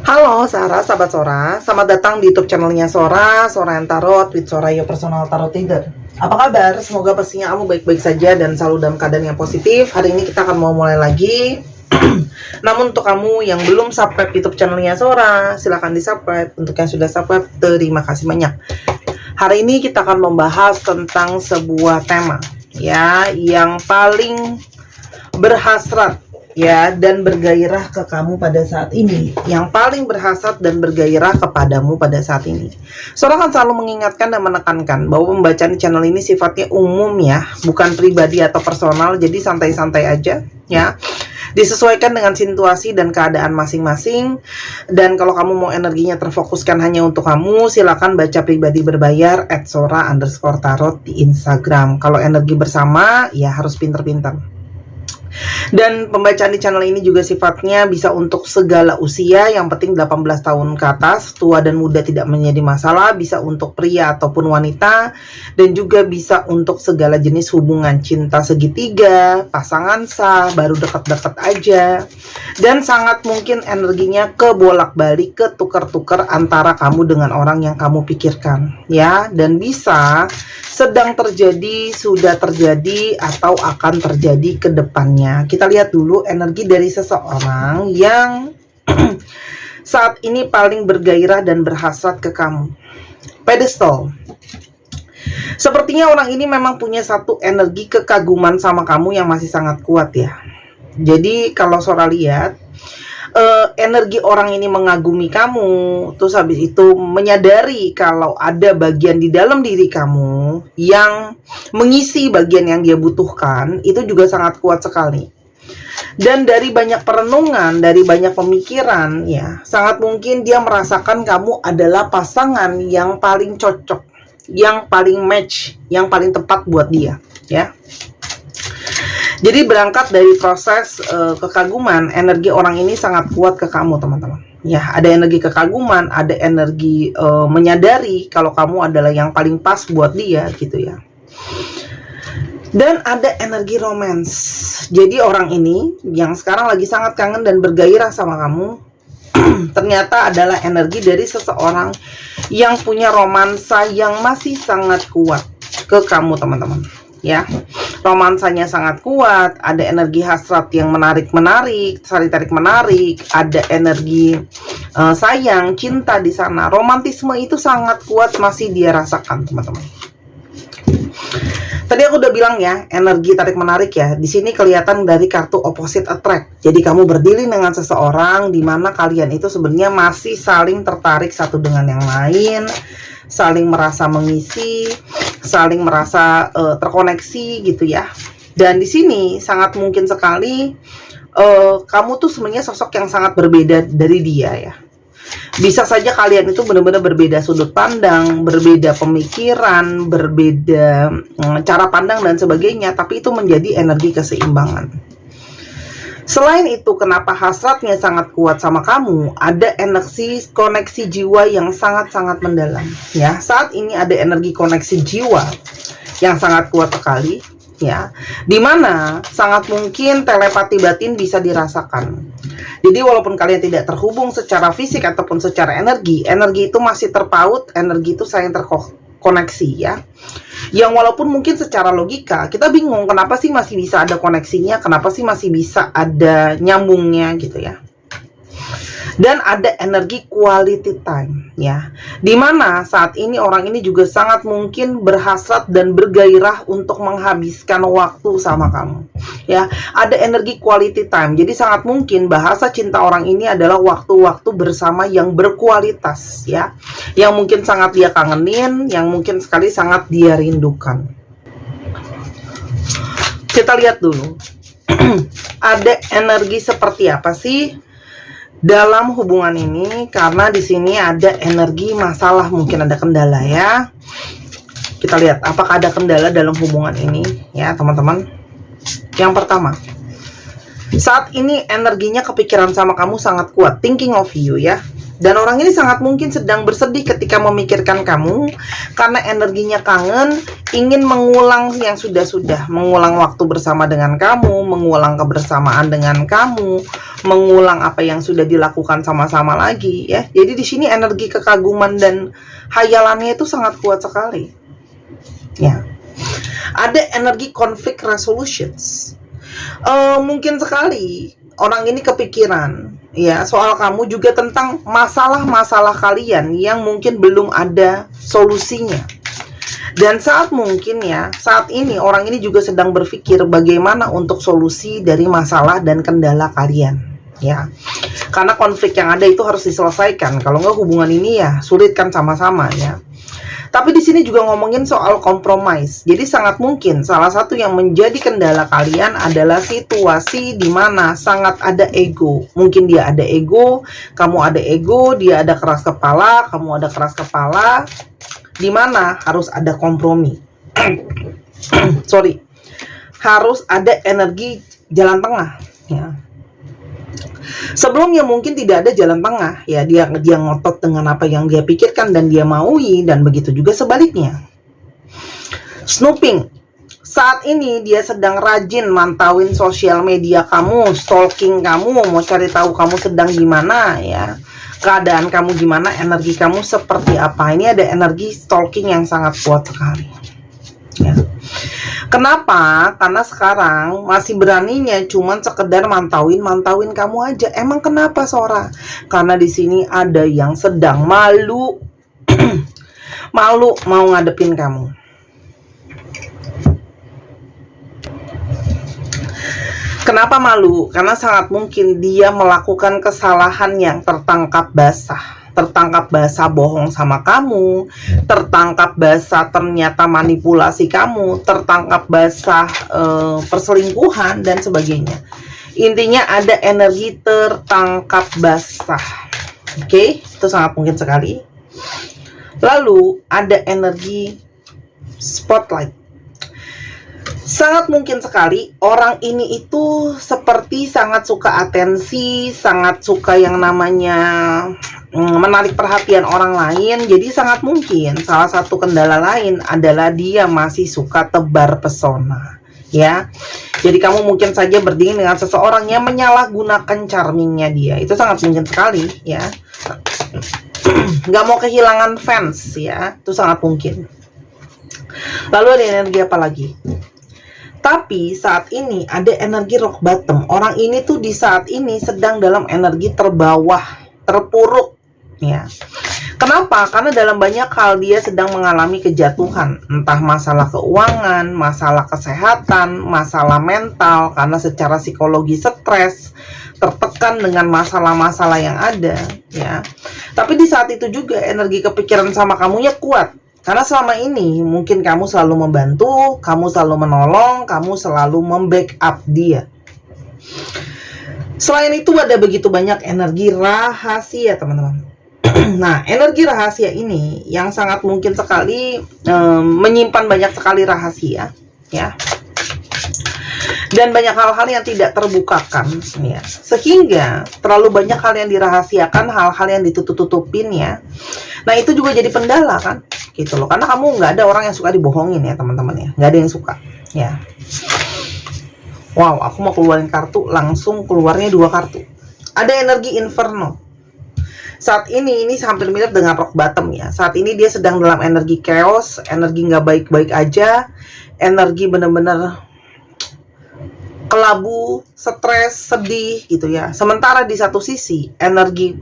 Halo Sarah, sahabat Sora. Selamat datang di YouTube channelnya Sora yang Tarot with Sora, your personal tarot reader. Apa kabar? Semoga pastinya kamu baik-baik saja dan selalu dalam keadaan yang positif. Hari ini kita akan mau mulai lagi. Namun untuk kamu yang belum subscribe YouTube channelnya Sora, silahkan di subscribe. Untuk yang sudah subscribe, terima kasih banyak. Hari ini kita akan membahas tentang sebuah tema ya, yang paling berhasrat ya dan bergairah ke kamu pada saat ini, yang paling berhasrat dan bergairah kepadamu pada saat ini. Sora akan selalu mengingatkan dan menekankan bahwa pembacaan channel ini sifatnya umum ya, bukan pribadi atau personal, jadi santai-santai aja ya, disesuaikan dengan situasi dan keadaan masing-masing. Dan kalau kamu mau energinya terfokuskan hanya untuk kamu, silakan baca pribadi berbayar @sora_tarot di Instagram. Kalau energi bersama ya harus pinter-pinter. Dan pembacaan di channel ini juga sifatnya bisa untuk segala usia, yang penting 18 tahun ke atas, tua dan muda tidak menjadi masalah, bisa untuk pria ataupun wanita, dan juga bisa untuk segala jenis hubungan cinta segitiga, pasangan sah, baru deket-deket aja, dan sangat mungkin energinya kebolak-balik, ketukar-tukar antara kamu dengan orang yang kamu pikirkan ya, dan bisa sedang terjadi, sudah terjadi, atau akan terjadi ke depannya. Kita lihat dulu energi dari seseorang yang saat ini paling bergairah dan berhasrat ke kamu. Pedestal. Sepertinya orang ini memang punya satu energi kekaguman sama kamu yang masih sangat kuat ya. Jadi kalau Sora lihat, energi orang ini mengagumi kamu, terus habis itu menyadari kalau ada bagian di dalam diri kamu yang mengisi bagian yang dia butuhkan, itu juga sangat kuat sekali. Dan dari banyak perenungan, dari banyak pemikiran ya, sangat mungkin dia merasakan kamu adalah pasangan yang paling cocok, yang paling match, yang paling tepat buat dia ya. Jadi berangkat dari proses kekaguman, energi orang ini sangat kuat ke kamu teman-teman. Ya, ada energi kekaguman, ada energi menyadari kalau kamu adalah yang paling pas buat dia gitu ya. Dan ada energi romance. Jadi orang ini yang sekarang lagi sangat kangen dan bergairah sama kamu, ternyata adalah energi dari seseorang yang punya romansa yang masih sangat kuat ke kamu teman-teman. Ya, romansanya sangat kuat, ada energi hasrat yang menarik-menarik, tarik-menarik, ada energi sayang, cinta di sana. Romantisme itu sangat kuat masih dia rasakan, teman-teman. Tadi aku udah bilang ya, energi tarik-menarik ya. Di sini kelihatan dari kartu opposite attract. Jadi kamu berdiri dengan seseorang di mana kalian itu sebenarnya masih saling tertarik satu dengan yang lain, saling merasa mengisi, saling merasa terkoneksi gitu ya. Dan di sini sangat mungkin sekali kamu tuh sebenarnya sosok yang sangat berbeda dari dia ya. Bisa saja kalian itu benar-benar berbeda sudut pandang, berbeda pemikiran, berbeda cara pandang dan sebagainya, tapi itu menjadi energi keseimbangan. Selain itu, kenapa hasratnya sangat kuat sama kamu? Ada energi koneksi jiwa yang sangat-sangat mendalam. Ya, saat ini ada energi koneksi jiwa yang sangat kuat sekali, ya. Dimana sangat mungkin telepati batin bisa dirasakan. Jadi walaupun kalian tidak terhubung secara fisik ataupun secara energi, energi itu masih terpaut, energi itu saling terkoneksi ya. Yang walaupun mungkin secara logika kita bingung kenapa sih masih bisa ada koneksinya, kenapa sih masih bisa ada nyambungnya gitu ya. Dan ada energi quality time ya, dimana saat ini orang ini juga sangat mungkin berhasrat dan bergairah untuk menghabiskan waktu sama kamu ya. Ada energi quality time, jadi sangat mungkin bahasa cinta orang ini adalah waktu-waktu bersama yang berkualitas ya, yang mungkin sangat dia kangenin, yang mungkin sekali sangat dia rindukan. Kita lihat dulu ada energi seperti apa sih dalam hubungan ini, karena di sini ada energi masalah, mungkin ada kendala ya. Kita lihat apakah ada kendala dalam hubungan ini ya teman-teman. Yang pertama, saat ini energinya kepikiran sama kamu sangat kuat, thinking of you ya. Dan orang ini sangat mungkin sedang bersedih ketika memikirkan kamu, karena energinya kangen, ingin mengulang yang sudah-sudah, mengulang waktu bersama dengan kamu, mengulang kebersamaan dengan kamu, mengulang apa yang sudah dilakukan sama-sama lagi, ya. Jadi di sini energi kekaguman dan hayalannya itu sangat kuat sekali. Ya. Ada energi conflict resolutions. Mungkin sekali orang ini kepikiran, ya, soal kamu, juga tentang masalah-masalah kalian yang mungkin belum ada solusinya. Dan saat ini orang ini juga sedang berpikir bagaimana untuk solusi dari masalah dan kendala kalian, ya. Karena konflik yang ada itu harus diselesaikan. Kalau nggak, hubungan ini ya sulit kan sama-sama, ya. Tapi di sini juga ngomongin soal compromise. Jadi sangat mungkin salah satu yang menjadi kendala kalian adalah situasi di mana sangat ada ego. Mungkin dia ada ego, kamu ada ego, dia ada keras kepala, kamu ada keras kepala, di mana harus ada kompromi. Harus ada energi jalan tengah, ya. Sebelumnya mungkin tidak ada jalan tengah, ya, dia ngotot dengan apa yang dia pikirkan dan dia maui, dan begitu juga sebaliknya. Snooping. Saat ini dia sedang rajin mantauin sosial media kamu, stalking kamu, mau cari tahu kamu sedang gimana, ya. Keadaan kamu gimana, energi kamu seperti apa. Ini ada energi stalking yang sangat kuat sekali, ya. Kenapa? Karena sekarang masih beraninya cuman sekedar mantauin kamu aja. Emang kenapa, Sora? Karena di sini ada yang sedang malu. Malu mau ngadepin kamu. Kenapa malu? Karena sangat mungkin dia melakukan kesalahan yang tertangkap basah. Tertangkap basah bohong sama kamu, tertangkap basah ternyata manipulasi kamu, tertangkap basah perselingkuhan dan sebagainya. Intinya ada energi tertangkap basah. Oke, itu sangat mungkin sekali. Lalu ada energi spotlight. Sangat mungkin sekali orang ini itu seperti sangat suka atensi, sangat suka yang namanya menarik perhatian orang lain. Jadi sangat mungkin salah satu kendala lain adalah dia masih suka tebar pesona, ya. Jadi kamu mungkin saja berdingin dengan seseorang yang menyalahgunakan charmingnya dia. Itu sangat mungkin sekali, ya. Nggak mau kehilangan fans, ya. Itu sangat mungkin. Lalu ada energi apa lagi? Tapi saat ini ada energi rock bottom. Orang ini tuh di saat ini sedang dalam energi terbawah, terpuruk, ya. Kenapa? Karena dalam banyak hal dia sedang mengalami kejatuhan, entah masalah keuangan, masalah kesehatan, masalah mental, karena secara psikologi stres, tertekan dengan masalah-masalah yang ada, ya. Tapi di saat itu juga energi kepikiran sama kamunya kuat. Karena selama ini mungkin kamu selalu membantu, kamu selalu menolong, kamu selalu membackup dia. Selain itu ada begitu banyak energi rahasia, teman-teman. Nah, energi rahasia ini yang sangat mungkin sekali menyimpan banyak sekali rahasia, ya. Dan banyak hal-hal yang tidak terbukakan, ya. Sehingga terlalu banyak hal yang dirahasiakan, hal-hal yang ditutup-tutupin, ya. Nah, itu juga jadi pendala kan, gitu loh. Karena kamu nggak ada orang yang suka dibohongin, ya, teman-teman, ya. Nggak ada yang suka, ya. Wow, aku mau keluarin kartu, langsung keluarnya 2 kartu. Ada energi inferno. Saat ini hampir mirip dengan rock bottom, ya. Saat ini dia sedang dalam energi chaos, energi nggak baik-baik aja, energi bener-bener kelabu, stres, sedih, gitu, ya. Sementara di satu sisi energi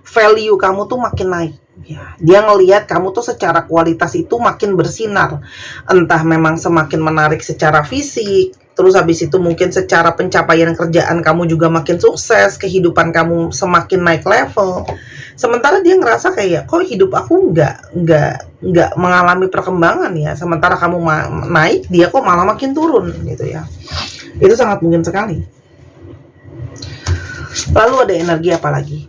value kamu tuh makin naik, ya. Dia ngelihat kamu tuh secara kualitas itu makin bersinar. Entah memang semakin menarik secara fisik, terus habis itu mungkin secara pencapaian kerjaan kamu juga makin sukses, kehidupan kamu semakin naik level. Sementara dia ngerasa kayak, kok hidup aku nggak mengalami perkembangan, ya. Sementara kamu naik, dia kok malah makin turun, gitu, ya. Itu sangat mungkin sekali. Lalu ada energi apa lagi?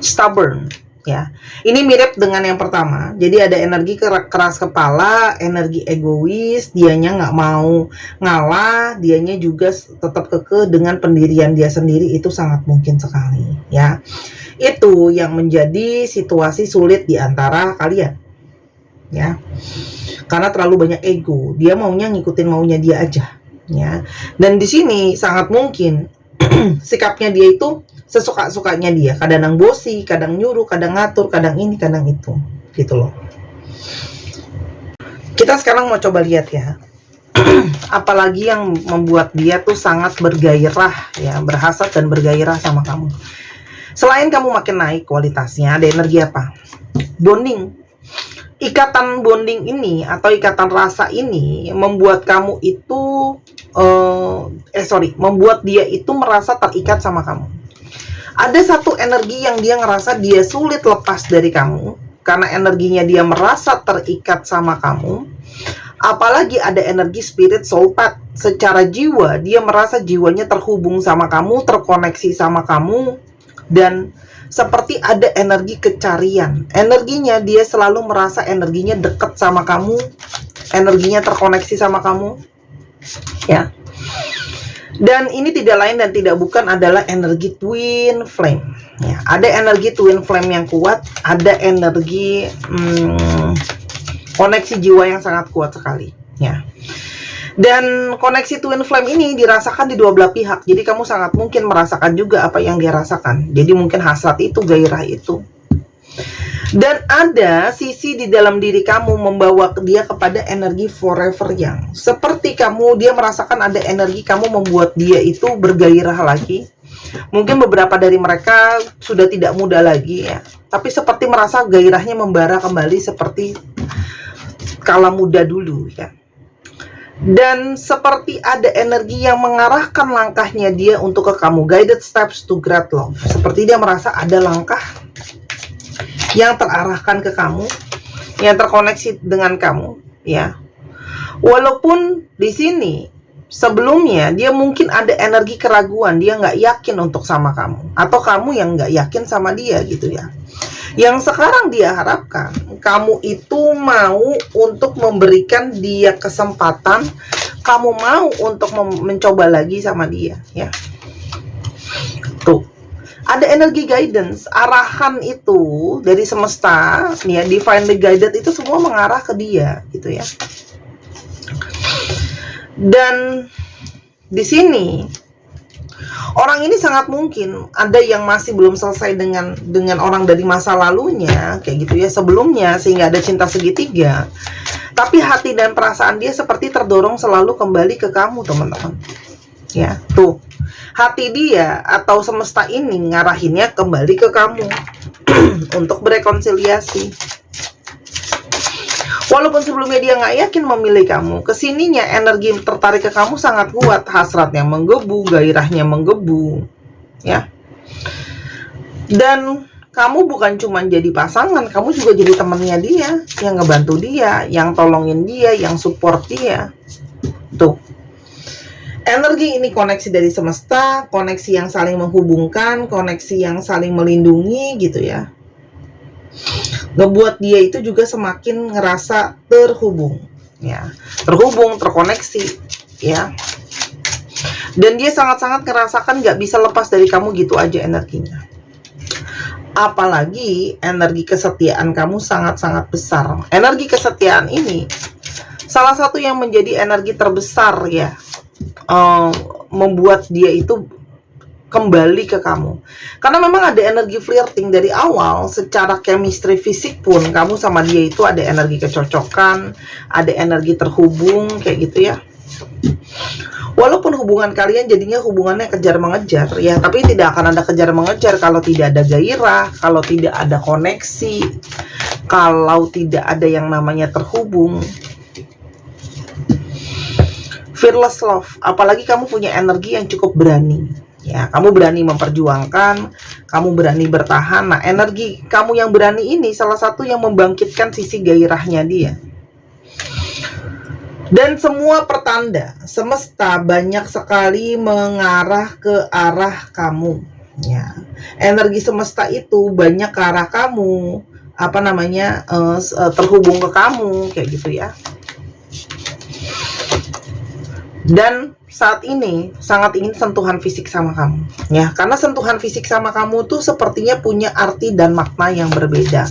Stubborn. ya. Ini mirip dengan yang pertama. Jadi ada energi keras kepala, energi egois, dianya nggak mau ngalah, dianya juga tetap kekeh dengan pendirian dia sendiri, itu sangat mungkin sekali, ya. Itu yang menjadi situasi sulit di antara kalian, ya. Karena terlalu banyak ego, dia maunya ngikutin maunya dia aja, ya. Dan di sini sangat mungkin sikapnya dia itu sesuka-sukanya dia, kadang bosi, kadang nyuruh, kadang ngatur, kadang ini, kadang itu, gitu loh. Kita sekarang mau coba lihat ya, apalagi yang membuat dia tuh sangat bergairah ya, berhasrat dan bergairah sama kamu. Selain kamu makin naik kualitasnya, ada energi apa? Bonding. Ikatan bonding ini atau ikatan rasa ini membuat kamu itu membuat dia itu merasa terikat sama kamu. Ada satu energi yang dia ngerasa dia sulit lepas dari kamu, karena energinya dia merasa terikat sama kamu. Apalagi ada energi spirit soul path. Secara jiwa, dia merasa jiwanya terhubung sama kamu, terkoneksi sama kamu, dan seperti ada energi kecarian. Energinya dia selalu merasa energinya dekat sama kamu, energinya terkoneksi sama kamu, ya. Dan ini tidak lain dan tidak bukan adalah energi twin flame, ya. Ada energi twin flame yang kuat, ada energi koneksi jiwa yang sangat kuat sekali, ya. Dan koneksi twin flame ini dirasakan di dua belah pihak. Jadi kamu sangat mungkin merasakan juga apa yang dia rasakan. Jadi mungkin hasrat itu, gairah itu. Dan ada sisi di dalam diri kamu membawa dia kepada energi forever young. Seperti kamu, dia merasakan ada energi kamu membuat dia itu bergairah lagi. Mungkin beberapa dari mereka sudah tidak muda lagi, ya. Tapi seperti merasa gairahnya membara kembali seperti kala muda dulu, ya. Dan seperti ada energi yang mengarahkan langkahnya dia untuk ke kamu, guided steps to great love. Seperti dia merasa ada langkah yang terarahkan ke kamu, yang terkoneksi dengan kamu, ya. Walaupun di sini sebelumnya dia mungkin ada energi keraguan, dia nggak yakin untuk sama kamu, atau kamu yang nggak yakin sama dia, gitu ya. Yang sekarang dia harapkan kamu itu mau untuk memberikan dia kesempatan, kamu mau untuk mencoba lagi sama dia, ya. Tuh. Ada energi guidance, arahan itu dari semesta, ya, divinely guided itu semua mengarah ke dia, gitu ya. Dan di sini orang ini sangat mungkin ada yang masih belum selesai dengan orang dari masa lalunya, kayak gitu ya, sebelumnya, sehingga ada cinta segitiga. Tapi hati dan perasaan dia seperti terdorong selalu kembali ke kamu, teman-teman. Ya, tuh. Hati dia atau semesta ini ngarahinnya kembali ke kamu untuk berekonsiliasi. Walaupun sebelumnya dia nggak yakin memilih kamu, kesininya energi tertarik ke kamu sangat kuat, hasratnya menggebu, gairahnya menggebu, ya. Dan kamu bukan cuma jadi pasangan, kamu juga jadi temannya dia, yang ngebantu dia, yang tolongin dia, yang support dia. Tuh. Energi ini koneksi dari semesta, koneksi yang saling menghubungkan, koneksi yang saling melindungi, gitu ya. Ngebuat dia itu juga semakin ngerasa terhubung, ya. Terhubung, terkoneksi, ya. Dan dia sangat-sangat ngerasakan gak bisa lepas dari kamu gitu aja energinya. Apalagi energi kesetiaan kamu sangat-sangat besar. Energi kesetiaan ini salah satu yang menjadi energi terbesar, ya. Membuat dia itu kembali ke kamu, karena memang ada energi flirting dari awal. Secara chemistry fisik pun kamu sama dia itu ada energi kecocokan, ada energi terhubung, kayak gitu ya. Walaupun hubungan kalian jadinya hubungannya kejar mengejar, ya, tapi tidak akan ada kejar mengejar kalau tidak ada gairah, kalau tidak ada koneksi, kalau tidak ada yang namanya terhubung. Fearless love, apalagi kamu punya energi yang cukup berani, ya. Kamu berani memperjuangkan, kamu berani bertahan. Nah, energi kamu yang berani ini salah satu yang membangkitkan sisi gairahnya dia. Dan semua pertanda semesta banyak sekali mengarah ke arah kamu, Ya, energi semesta itu banyak ke arah kamu, terhubung ke kamu kayak gitu ya. Dan saat ini sangat ingin sentuhan fisik sama kamu, ya, karena sentuhan fisik sama kamu tuh sepertinya punya arti dan makna yang berbeda,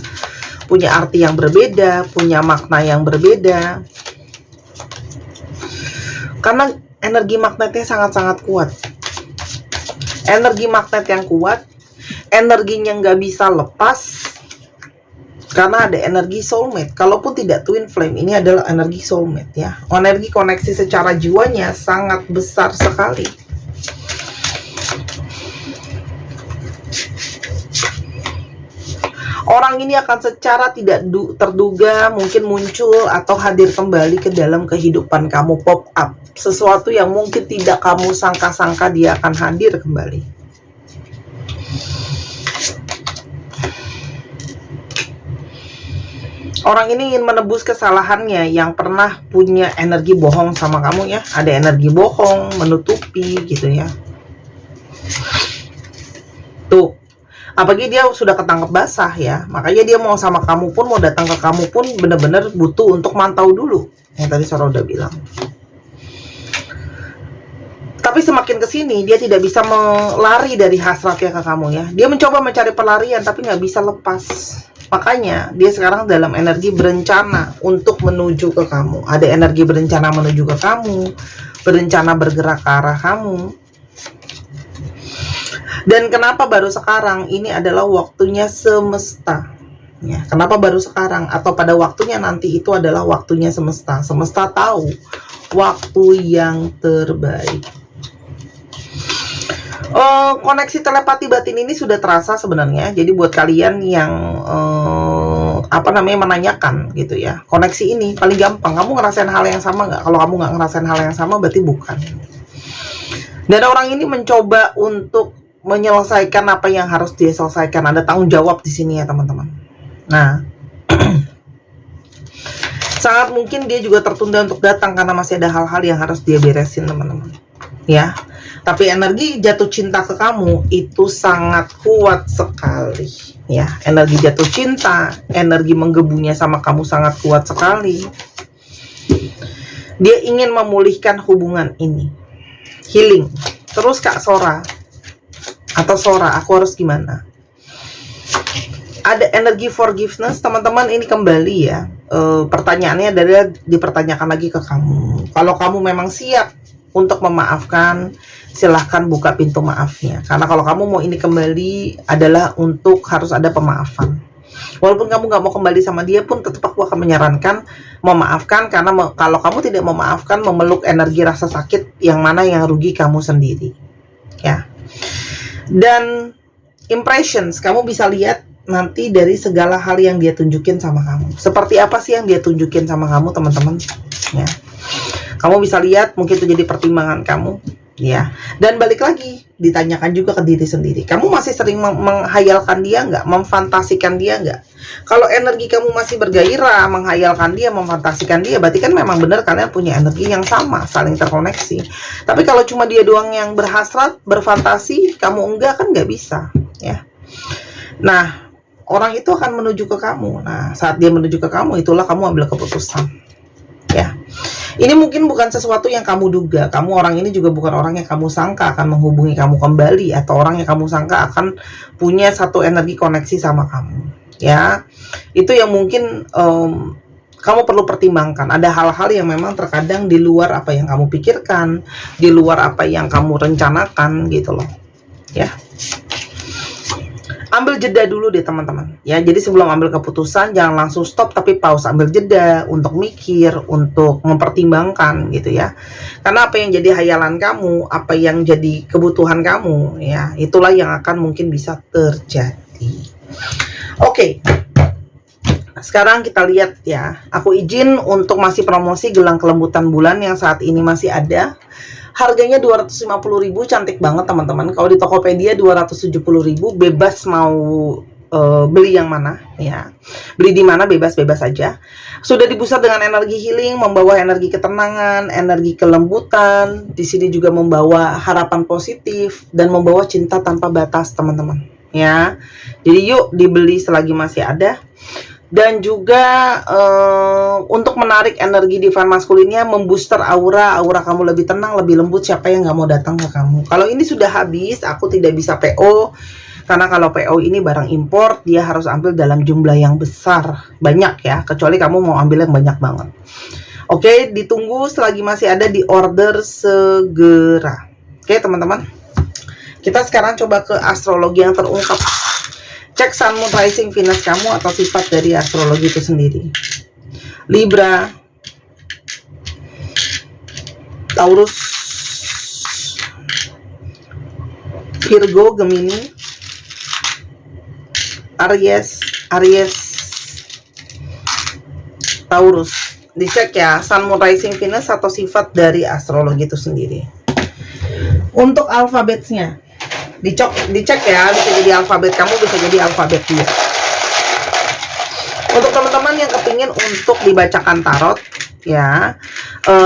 punya arti yang berbeda, punya makna yang berbeda, karena energi magnetnya sangat-sangat kuat. Energi magnet yang kuat, energinya nggak bisa lepas, karena ada energi soulmate. Kalaupun tidak twin flame, ini adalah energi soulmate ya. Energi koneksi secara jiwanya sangat besar sekali. Orang ini akan secara tidak terduga mungkin muncul atau hadir kembali ke dalam kehidupan kamu, pop up. Sesuatu yang mungkin tidak kamu sangka-sangka dia akan hadir kembali. Orang ini ingin menebus kesalahannya yang pernah punya energi bohong sama kamu ya. Ada energi bohong, menutupi gitu ya. Tuh, apalagi dia sudah ketangkep basah ya. Makanya dia mau sama kamu pun, mau datang ke kamu pun benar-benar butuh untuk mantau dulu. Yang tadi Sora udah bilang. Tapi semakin kesini dia tidak bisa melari dari hasratnya ke kamu ya. Dia mencoba mencari pelarian tapi nggak bisa lepas. Makanya dia sekarang dalam energi berencana untuk menuju ke kamu. Ada energi berencana menuju ke kamu, berencana bergerak ke arah kamu. Dan kenapa baru sekarang? Ini adalah waktunya semesta. Ya, kenapa baru sekarang? Atau pada waktunya nanti itu adalah waktunya semesta. Semesta tahu waktu yang terbaik. Koneksi telepati batin ini sudah terasa sebenarnya. Jadi buat kalian yang menanyakan gitu ya, koneksi ini paling gampang. Kamu ngerasain hal yang sama nggak? Kalau kamu nggak ngerasain hal yang sama, berarti bukan. Dan orang ini mencoba untuk menyelesaikan apa yang harus dia selesaikan. Ada tanggung jawab di sini ya teman-teman. Nah, sangat mungkin dia juga tertunda untuk datang karena masih ada hal-hal yang harus dia beresin teman-teman. Ya, tapi energi jatuh cinta ke kamu itu sangat kuat sekali ya. Energi jatuh cinta, energi menggebunya sama kamu sangat kuat sekali. Dia ingin memulihkan hubungan ini, healing. Terus Kak Sora atau Sora, aku harus gimana? Ada energi forgiveness teman-teman. Ini kembali ya, pertanyaannya adalah dipertanyakan lagi ke kamu. Kalau kamu memang siap untuk memaafkan, silahkan buka pintu maafnya. Karena kalau kamu mau ini kembali adalah untuk harus ada pemaafan. Walaupun kamu nggak mau kembali sama dia pun, tetap aku akan menyarankan memaafkan. Karena kalau kamu tidak memaafkan, memeluk energi rasa sakit yang mana yang rugi kamu sendiri. Ya. Dan impressions, kamu bisa lihat nanti dari segala hal yang dia tunjukin sama kamu. Seperti apa sih yang dia tunjukin sama kamu teman-teman? Ya. Kamu bisa lihat, mungkin itu jadi pertimbangan kamu, ya. Dan balik lagi, ditanyakan juga ke diri sendiri. Kamu masih sering menghayalkan dia nggak? Memfantasikan dia nggak? Kalau energi kamu masih bergairah, menghayalkan dia, memfantasikan dia, berarti kan memang benar kalian punya energi yang sama, saling terkoneksi. Tapi kalau cuma dia doang yang berhasrat, berfantasi, kamu enggak, kan nggak bisa, ya. Nah, orang itu akan menuju ke kamu. Nah, saat dia menuju ke kamu, itulah kamu ambil keputusan, ya. Ini mungkin bukan sesuatu yang kamu duga. Kamu orang ini juga bukan orang yang kamu sangka akan menghubungi kamu kembali, atau orang yang kamu sangka akan punya satu energi koneksi sama kamu. Ya, itu yang mungkin kamu perlu pertimbangkan. Ada hal-hal yang memang terkadang di luar apa yang kamu pikirkan, di luar apa yang kamu rencanakan gitu loh. Ya. Ambil jeda dulu deh teman-teman ya. Jadi sebelum ambil keputusan jangan langsung stop, tapi pause, ambil jeda untuk mikir, untuk mempertimbangkan gitu ya. Karena apa yang jadi hayalan kamu, apa yang jadi kebutuhan kamu ya, itulah yang akan mungkin bisa terjadi. Oke. Sekarang kita lihat ya. Aku izin untuk masih promosi gelang kelembutan bulan yang saat ini masih ada. Harganya 250.000, cantik banget teman-teman. Kalau di Tokopedia 270.000, bebas mau beli yang mana ya, beli di mana bebas-bebas saja. Sudah dibooster dengan energi healing, membawa energi ketenangan, energi kelembutan. Di sini juga membawa harapan positif dan membawa cinta tanpa batas, teman-teman. Ya, jadi yuk dibeli selagi masih ada. Dan juga untuk menarik energi divine masculine-nya, membooster aura kamu lebih tenang, lebih lembut. Siapa yang nggak mau datang ke kamu? Kalau ini sudah habis, aku tidak bisa PO. Karena kalau PO ini barang impor, dia harus ambil dalam jumlah yang besar, banyak ya, kecuali kamu mau ambil yang banyak banget. Oke, ditunggu selagi masih ada, di order segera. Oke teman-teman, kita sekarang coba ke astrologi yang terungkap. Cek Sun, Moon, Rising, Venus kamu atau sifat dari astrologi itu sendiri. Libra, Taurus, Virgo, Gemini, Aries, Taurus. Dicek ya, Sun, Moon, Rising, Venus atau sifat dari astrologi itu sendiri. Untuk alfabetnya, dicek ya, bisa jadi alfabet kamu, bisa jadi alfabet dia. Untuk teman-teman yang kepingin untuk dibacakan tarot ya,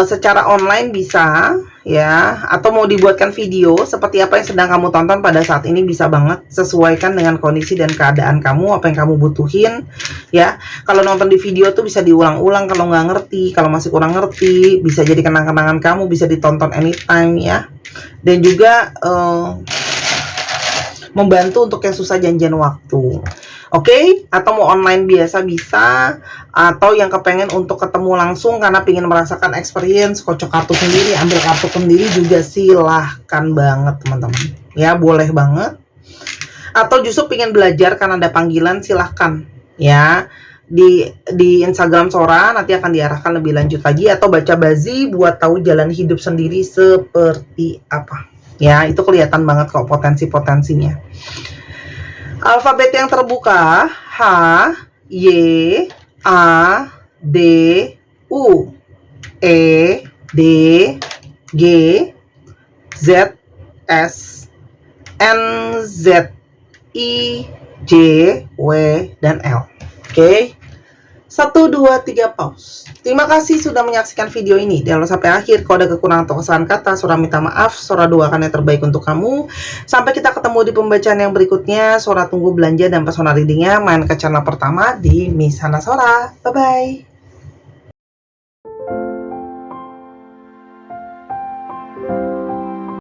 secara online bisa ya, atau mau dibuatkan video seperti apa yang sedang kamu tonton pada saat ini, bisa banget. Sesuaikan dengan kondisi dan keadaan kamu, apa yang kamu butuhin ya. Kalau nonton di video tuh bisa diulang-ulang kalau nggak ngerti, kalau masih kurang ngerti, bisa jadi kenang-kenangan kamu, bisa ditonton anytime ya. Dan juga membantu untuk yang susah janjian waktu. Oke, atau mau online biasa bisa, atau yang kepengen untuk ketemu langsung karena pengen merasakan experience, kocok kartu sendiri, ambil kartu sendiri juga silahkan banget teman-teman. Ya, boleh banget. Atau justru pengen belajar karena ada panggilan, silahkan ya. Di Instagram Sora nanti akan diarahkan lebih lanjut lagi, atau baca bazi buat tahu jalan hidup sendiri seperti apa. Ya, itu kelihatan banget kok potensi-potensinya. Alfabet yang terbuka: H, Y, A, D, U, E, D, G, Z, S, N, Z, I, J, W, dan L. Oke. 1, 2, 3, pause. Terima kasih sudah menyaksikan video ini. Jangan lupa sampai akhir. Kalau ada kekurangan atau kesalahan kata, Sora minta maaf. Sora doakan yang terbaik untuk kamu. Sampai kita ketemu di pembacaan yang berikutnya. Sora tunggu belanja dan pesona readingnya. Main ke channel pertama di Miss Hana Sora. Bye-bye.